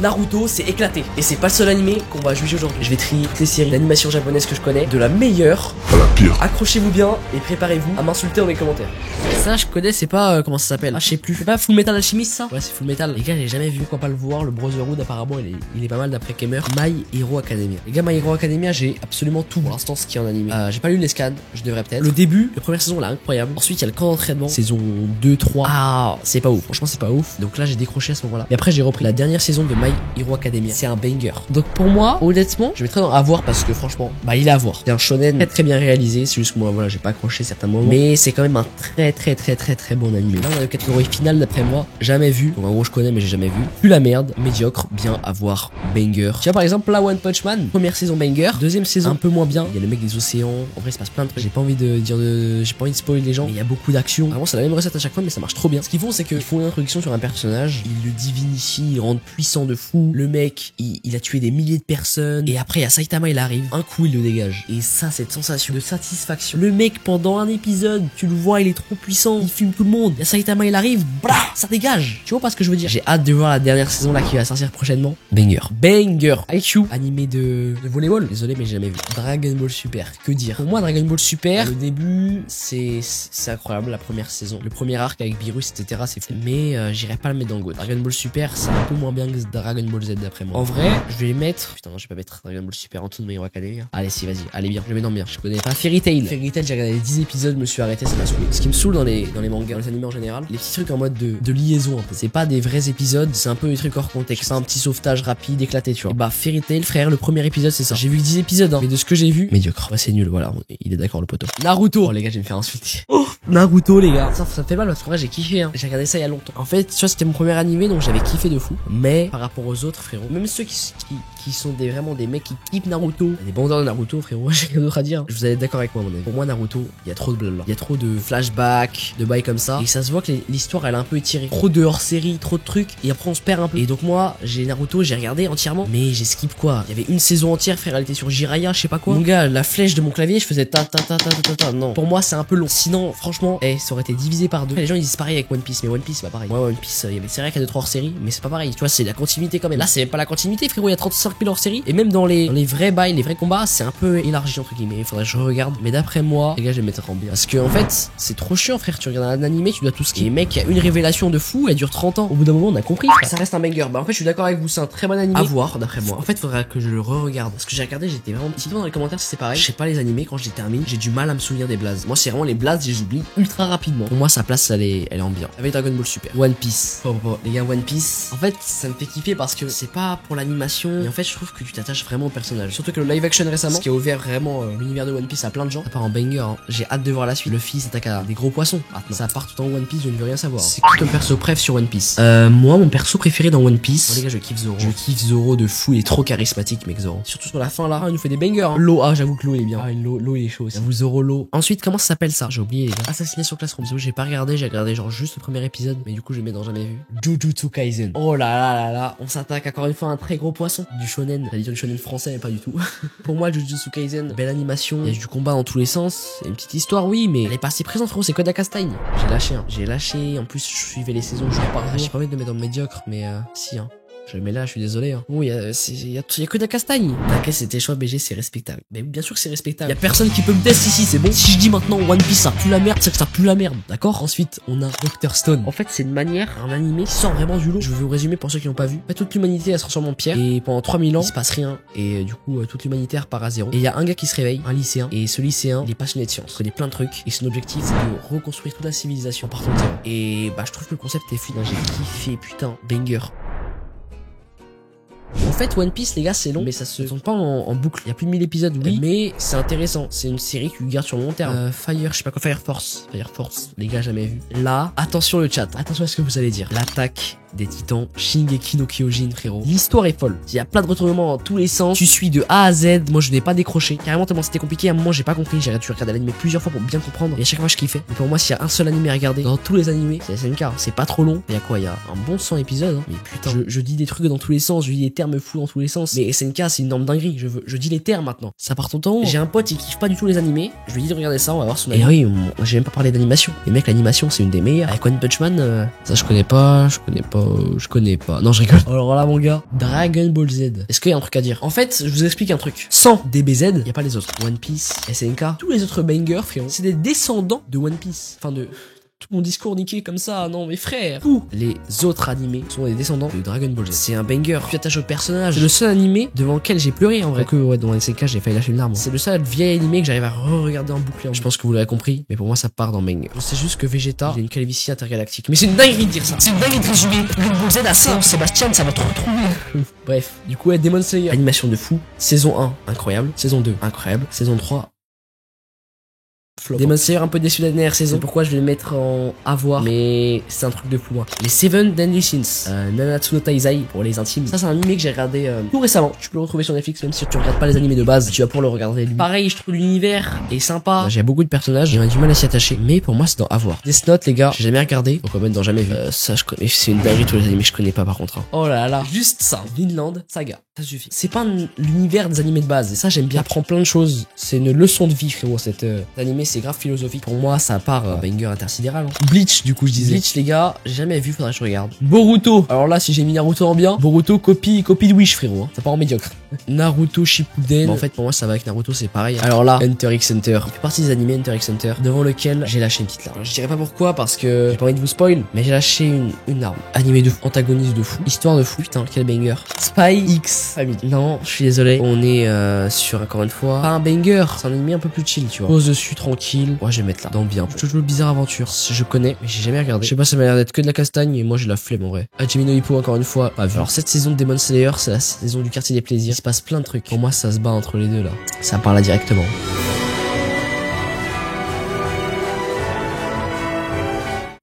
Naruto, c'est éclaté. Et c'est pas le seul animé qu'on va juger aujourd'hui. Je vais trier toutes les séries d'animation japonaise que je connais, de la meilleure à la pire. Accrochez-vous bien et préparez-vous à m'insulter dans les commentaires. Ça, je connais, c'est pas comment ça s'appelle. Ah, je sais plus. C'est pas Full Metal Alchemist ça? Ouais, c'est Full Metal. Les gars, j'ai jamais vu. Pourquoi pas le voir? Le Brotherhood, apparemment, il est pas mal d'après Gamer. My Hero Academia. Les gars, My Hero Academia, j'ai absolument tout pour l'instant ce qui est en animé. J'ai pas lu les scans, je devrais peut-être. Le début, la première saison, là, incroyable. Ensuite, il y a le camp d'entraînement. Saison 2, 3. Ah, c'est pas ouf. Franchement, c'est pas ouf. Donc là, j'ai décroché à ce moment-là. Et après, j'ai repris la dernière saison de My Hero Academia. C'est un banger. Donc pour moi, honnêtement, je mettrais dans à voir parce que franchement, bah, il est à voir. C'est un shonen très très bien réalisé. C'est juste que moi, voilà, j'ai pas accroché certains moments. Mais c'est quand même un très bon animé. Là, on a la catégorie finale d'après moi. Jamais vu. Donc en gros, je connais, mais j'ai jamais vu. Plus la merde. Médiocre. Bien à voir. Banger. Tu vois, par exemple, là, One Punch Man. Première saison banger. Deuxième saison un peu moins bien. Il y a le mec des océans. En vrai, il se passe plein de trucs. J'ai pas envie de dire j'ai pas envie de spoiler les gens. Mais il y a beaucoup d'action. Vraiment, c'est la même recette à chaque fois, mais ça marche trop bien. Ce qu'ils font, c'est qu'ils font une introduction sur un personnage. Ils le divinifient, ils le rendent puissant de fou. Le mec, il a tué des milliers de personnes. Et après, il y a Saitama, il arrive. Un coup, il le dégage. Et ça, cette sensation de satisfaction. Le mec, pendant un épisode, tu le vois, il est trop puissant. Il fume tout le monde. Il y a Saitama, il arrive. Blah, ça dégage. Tu vois pas ce que je veux dire? J'ai hâte de voir la dernière saison là qui va sortir prochainement. Banger. Banger. IQ. Animé de volleyball. Désolé, mais j'ai jamais vu. Dragon Ball Super. Que dire? Pour moi, Dragon Ball Super, le début, c'est incroyable. La première saison. Le premier arc avec Beerus, etc. C'est fou. Mais j'irai pas le mettre dans le GOAT. Dragon Ball Super, c'est un peu moins bien que Dragon Ball Z d'aprais moi. En vrai, je vais mettre. Putain, non, je vais pas mettre Dragon Ball Super en dessous de My Hero Academia. Allez, si, vas-y. Allez, bien. Je le mets dans bien. Je connais pas Fairy Tail. Fairy Tail, j'ai regardé les 10 épisodes, je me suis arrêté, ça m'a saoulé. Ce qui me saoule dans les mangas, dans les animés en général, les petits trucs en mode de liaison un peu. C'est pas des vrais épisodes, c'est un peu des trucs hors contexte. C'est un petit sauvetage rapide, éclaté, tu vois. Et bah, Fairy Tail, frère, le premier épisode, c'est ça. J'ai vu 10 épisodes, hein. Mais de ce que j'ai vu, médiocre. Ouais, c'est nul, voilà. Il est d'accord, le poteau. Naruto. Oh, les gars, je vais me faire insulter. Oh, Naruto, les gars. Ça fait mal parce qu'en vrai, j'ai kiffé, hein. J'ai regardé ça il y a longtemps. En fait, tu vois, c'était mon premier animé, donc j'avais kiffé de fou. Mais, par rapport aux autres, frérot, même ceux qui sont vraiment des mecs qui kiffent Naruto, des bandeurs de Naruto, frérot, j'ai rien d'autre à dire. Je vous allez être d'accord avec moi, mon avis. Pour moi, Naruto, il y a trop de blabla. Il y a trop de flashbacks, de bails comme ça. Et ça se voit que l'histoire, elle est un peu étirée. Trop de hors-série, trop de trucs. Et après, on se perd un peu. Et donc, moi, j'ai Naruto, j'ai regardé entièrement. Mais j'ai skip quoi. Il y avait une saison entière, frère, elle était sur Jiraiya, je sais pas quoi. Mon gars, la flèche de mon clavier, je faisais ta. Non. Pour moi, c'est un peu long. Sinon, franchement, ça aurait été divisé par deux. Les gens, ils disent pareil avec One Piece. Mais One Piece, c'est pas pareil. Moi, One Piece, il y avait, c'est vrai qu'il y a 2-3 hors-série. Mais c'est pas pareil. Tu vois, c'est la continuité quand même. Là, c'est pas la continuité, frérot. Il y a 35 000 hors-série. Et même dans les vrais bails, les vrais combats, c'est un peu élargi, entre guillemets. Il faudrait que je regarde. Mais d'après moi, les gars, je vais mettre en bien. Parce que, en fait, c'est trop chiant, frère. Tu regardes un animé, tu dois tout skier. Et mec, il y a une révélation de fou, elle dure 30 ans. Au bout d'un moment, on a compris. Ça reste un banger. Bah, en fait, je suis d'accord avec vous, c'est un très bon animé. À voir, d'après moi. En fait, faudrait que je le re-regarde. Parce que j'ai regardé, j'étais vraiment petit. Dans les commentaires, si c'est pareil. Je sais pas les animés, quand je les termine, j'ai du mal à me souvenir des blazes. Moi, c'est vraiment les blazes, je les oublie ultra rapidement. Pour moi, sa place, elle est en bien. Avec Dragon Ball Super. One Piece. Les gars, One Piece. En fait, ça me fait kiffer parce que c'est pas pour l'animation. Et en fait, je trouve que tu t'attaches vraiment au personnage. Surtout que le live action récemment, ce qui a ouvert vraiment l'univers de One Piece à plein de gens. Ça part en banger, hein. J'ai hâte de voir la suite. Le fils s'attaque à des gros poissons. Maintenant, ça part tout en One Piece, je ne veux rien savoir. C'est qui ton perso préf sur One Piece? Moi, mon perso préféré dans One Piece. Oh, les gars, je kiffe Zoro. Je kiffe Zoro de fou. Il est trop charismatique, mec, Zoro. Surtout sur la fin, là, il nous fait des bangers. Hein. L'eau, j'avoue que l'eau, il est bien. L'eau, il est chaud aussi. J'avoue, Zoro, l'eau. Ensuite, comment ça s'appelle ça? J'ai oublié, les gars. Assassination Classroom. J'ai pas regardé, j'ai regardé genre juste le premier épisode. Mais du coup, je le mets dans jamais vu. Jujutsu Kaisen. Oh là. On s'attaque encore une fois à un très gros poisson. Du shonen. J'allais dire du shonen français, mais pas du tout. Pour moi, Jujutsu Kaisen, belle animation. Il y a du combat dans tous les sens. Il y a une petite histoire, oui, mais elle est pas assez présente, frérot. C'est Koda Castagne. J'ai lâché. En plus, je suivais les saisons jour par jour. J'ai pas envie de le mettre dans le médiocre, mais si, hein. Je le mets là, je suis désolé. Hein. Oui, il y a que de la castagne. T'inquiète, c'était choix BG, c'est respectable. Mais bien sûr que c'est respectable. Y a personne qui peut me tester ici, c'est bon. Si je dis maintenant One Piece ça pue la merde, c'est que ça pue la merde. D'accord? Ensuite, on a Dr. Stone. En fait, c'est une manière, un animé qui sort vraiment du lot. Je vais vous résumer pour ceux qui n'ont pas vu. En fait, toute l'humanité elle se transforme en pierre. Et pendant 3000 ans, il se passe rien. Et du coup, toute l'humanité repart à zéro. Et il y a un gars qui se réveille, un lycéen. Et ce lycéen, il est passionné de science. Il connaît plein de trucs. Et son objectif, c'est de reconstruire toute la civilisation par partant de zéro. Et bah, je trouve que le concept est fou. J'ai kiffé, putain, banger. En fait, One Piece, les gars, c'est long, mais ça se tourne pas en boucle. Il y a plus de 1000 épisodes, oui, mais c'est intéressant. C'est une série que tu gardes sur le long terme. Fire, je sais pas quoi, Fire Force, les gars, jamais vu. Là, attention le chat, attention à ce que vous allez dire. L'attaque des titans, Shingeki no Kyojin, frérot. L'histoire est folle. Il y a plein de retournements dans tous les sens. Tu suis de A à Z. Moi, je n'ai pas décroché. Carrément, tellement c'était compliqué. À un moment, j'ai pas compris. J'ai regardé l'anime plusieurs fois pour bien comprendre. Et à chaque fois, je kiffais. Mais pour moi, s'il y a un seul anime à regarder dans tous les animés, c'est SNK. C'est pas trop long. Il y a quoi? Il y a un bon 100 épisodes. Hein. Mais putain, je dis des trucs dans tous les sens. Je dis des termes fou dans tous les sens. Mais SNK, c'est une norme dinguerie. Je dis les termes maintenant. Ça part ton temps. J'ai un pote, il kiffe pas du tout les animés. Je lui dis de regarder ça, on va voir son avis. Et oui, j'ai même pas parlé d'animation. Les mecs, l'animation, c'est une des meilleures. Avec One Punch Man, ça je connais pas. Non, je rigole. Alors là, mon gars, Dragon Ball Z. Est-ce qu'il y a un truc à dire? En fait, je vous explique un truc. Sans DBZ, y a pas les autres. One Piece, SNK, tous les autres bangers, frérot, c'est des descendants de One Piece. Enfin, de tout mon discours niqué comme ça, non mais frère. Tous les autres animés sont des descendants de Dragon Ball Z. C'est un banger. Tu t'attaches au personnage. C'est le seul animé devant lequel j'ai pleuré en vrai. Que ouais, dans SNK, j'ai failli lâcher une larme. C'est le seul vieil animé que j'arrive à re-regarder en boucle. Je pense que vous l'avez compris, mais pour moi ça part dans banger. C'est juste que Vegeta, il a une calvitie intergalactique. Mais c'est une dinguerie de dire ça. C'est une dinguerie de résumer Dragon Ball Z à ça. Sébastien, ça va trop retrouver. Bref, du coup, ouais, Demon Slayer, animation de fou. Saison 1, incroyable. Saison 2, incroyable. Saison 3, flop. Demon Slayer un peu déçu de la dernière saison. Pourquoi je vais le mettre en à voir, mais c'est un truc de fou. Hein. Les Seven Deadly Sins, Nanatsu no Taizai pour les intimes. Ça c'est un animé que j'ai regardé tout récemment. Tu peux le retrouver sur Netflix, même si tu regardes pas les animés de base, tu vas pouvoir le regarder. Pareil, je trouve l'univers est sympa. J'ai beaucoup de personnages, j'ai du mal à s'y attacher, mais pour moi c'est dans à voir. Death Note les gars, j'ai jamais regardé, donc on va mettre dans jamais vu. Ça je connais, c'est une dinguerie tous les animés que je connais pas par contre. Hein. Oh là là, juste ça. Vinland Saga, ça suffit. C'est pas l'univers des animés de base, et ça j'aime bien. Apprends plein de choses. C'est une leçon de vie frérot. Cet animé c'est grave philosophique. Pour moi, ça part banger intersidéral. Hein. Bleach, du coup, je disais. Bleach, les gars, j'ai jamais vu, faudrait que je regarde. Boruto. Alors là, si j'ai mis Naruto en bien, Boruto copie de Wish, frérot. Hein. Ça part en médiocre. Naruto Shippuden. En fait, pour moi, ça va avec Naruto, c'est pareil. Alors là, Hunter x Hunter. Il fait partie des animés Hunter x Hunter, devant lequel j'ai lâché une petite larme. Je dirais pas pourquoi, parce que j'ai pas envie de vous spoil, mais j'ai lâché une larme. Animé de fou, antagoniste de fou, histoire de fou. Putain, quel banger. Spy X Family. Non, je suis désolé. On est sur, encore une fois, pas un banger. C'est un animé un peu plus chill, tu vois. Pose dessus, tranquille. Ouais, je vais mettre là. Dans bien. Jojo Bizarre Aventure. Je connais, mais j'ai jamais regardé. Je sais pas, ça m'a l'air d'être que de la castagne, et moi j'ai la flemme en vrai. Hajime no Ippo, encore une fois, pas vu. Alors, cette saison de Demon Slayer, c'est la saison du quartier des plaisirs. Il se passe plein de trucs. Pour moi, ça se bat entre les deux là. Ça parle là directement.